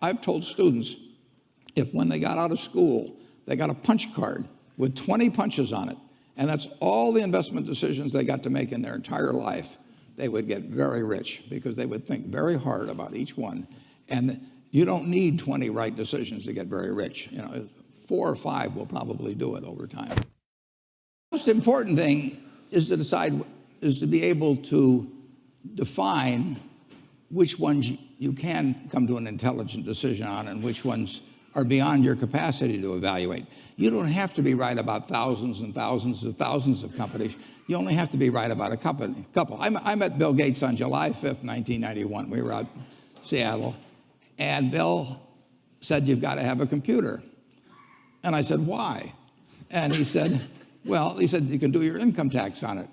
I've told students, if when they got out of school, they got a punch card with 20 punches on it, and that's all the investment decisions they got to make in their entire life, they would get very rich because they would think very hard about each one. And you don't need 20 right decisions to get very rich. 4 or 5 will probably do it over time. The most important thing is to be able to define which ones you can come to an intelligent decision on and which ones are beyond your capacity to evaluate. You don't have to be right about thousands and thousands and thousands of companies. You only have to be right about a couple. I met Bill Gates on July 5th, 1991. We were out in Seattle, and Bill said, "You've got to have a computer." And I said, "Why?" And he said, "You can do your income tax on it."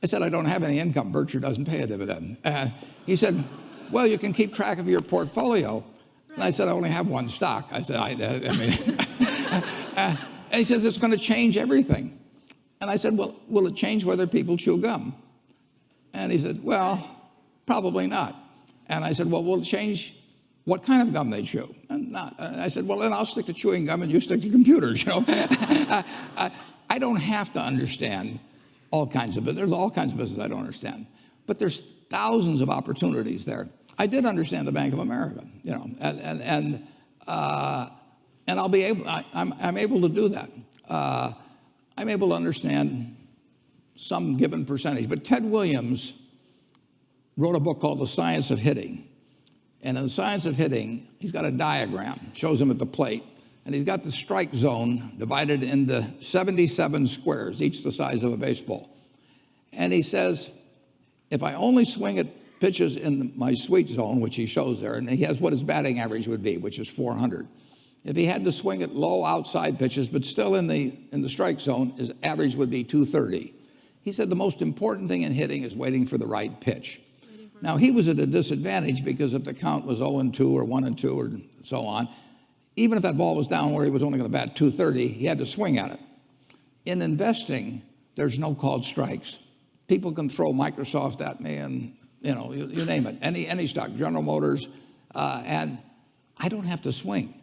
I said, "I don't have any income. Berkshire doesn't pay a dividend." He said, "Well, you can keep track of your portfolio." And I said, "I only have one stock." I said, and he says, "It's going to change everything." And I said, "Well, will it change whether people chew gum?" And he said, "Well, probably not." And I said, "Well, will it change what kind of gum they chew?" And not. And I said, "Well, then I'll stick to chewing gum and you stick to computers." I don't have to understand all kinds of business. There's all kinds of business I don't understand. But there's thousands of opportunities there. I did understand the Bank of America, and I'll be able. I'm able to do that. I'm able to understand some given percentage. But Ted Williams wrote a book called The Science of Hitting, and in The Science of Hitting, he's got a diagram, shows him at the plate, and he's got the strike zone divided into 77 squares, each the size of a baseball. And he says, if I only swing at pitches in my sweet zone, which he shows there, and he has what his batting average would be, which is 400. If he had to swing at low outside pitches, but still in the strike zone, his average would be 230. He said the most important thing in hitting is waiting for the right pitch. Now, he was at a disadvantage because if the count was 0-2 or 1-2 or so on, even if that ball was down where he was only going to bat 230, he had to swing at it. In investing, there's no called strikes. People can throw Microsoft at me and you name it, any stock, General Motors, and I don't have to swing.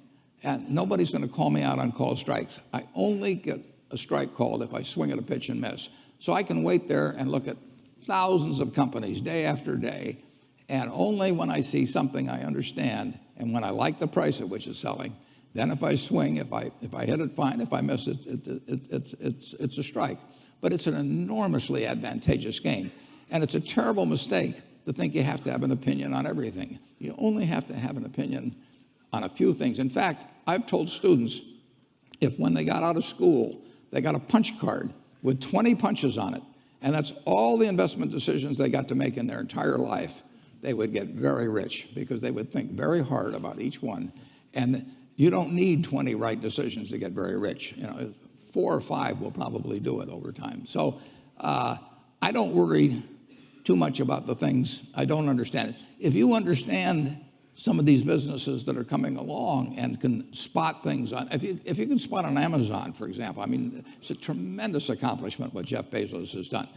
And nobody's going to call me out on called strikes. I only get a strike called if I swing at a pitch and miss. So I can wait there and look at thousands of companies day after day, and only when I see something I understand and when I like the price at which it's selling, then if I swing, if I hit it, fine. If I miss it, it's a strike. But it's an enormously advantageous game, and it's a terrible mistake to think you have to have an opinion on everything. You only have to have an opinion on a few things. In fact, I've told students, if when they got out of school, they got a punch card with 20 punches on it, and that's all the investment decisions they got to make in their entire life, they would get very rich because they would think very hard about each one. And you don't need 20 right decisions to get very rich. 4 or 5 will probably do it over time. So I don't worry too much about the things I don't understand. If you understand some of these businesses that are coming along and can spot things on, if you can spot on Amazon, for example, it's a tremendous accomplishment what Jeff Bezos has done.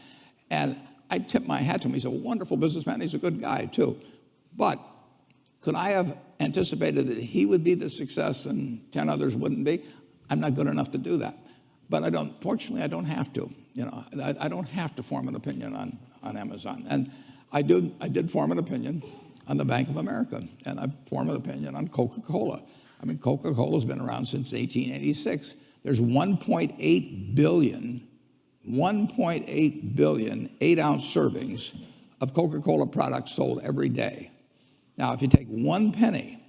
And I tip my hat to him. He's a wonderful businessman. He's a good guy too. But could I have anticipated that he would be the success and 10 others wouldn't be? I'm not good enough to do that. But fortunately, I don't have to. I don't have to form an opinion on Amazon. And I did form an opinion on the Bank of America, and I formed an opinion on Coca-Cola. Coca-Cola's been around since 1886. There's 1.8 billion 8-ounce servings of Coca-Cola products sold every day. Now, if you take 1 penny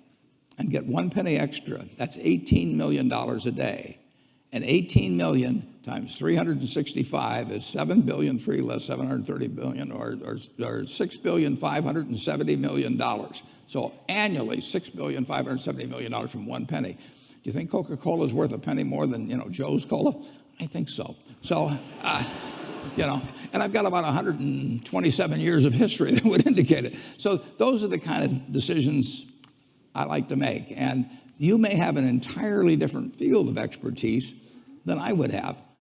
and get 1 penny extra, that's $18 million a day. And 18 million times 365 is 7 billion, 3 less 730 billion, or $6,570,000,000. So annually, $6,570,000,000 from 1 penny. Do you think Coca-Cola is worth a penny more than Joe's Cola? I think so. So, and I've got about 127 years of history that would indicate it. So those are the kind of decisions I like to make. And you may have an entirely different field of expertise than I would have.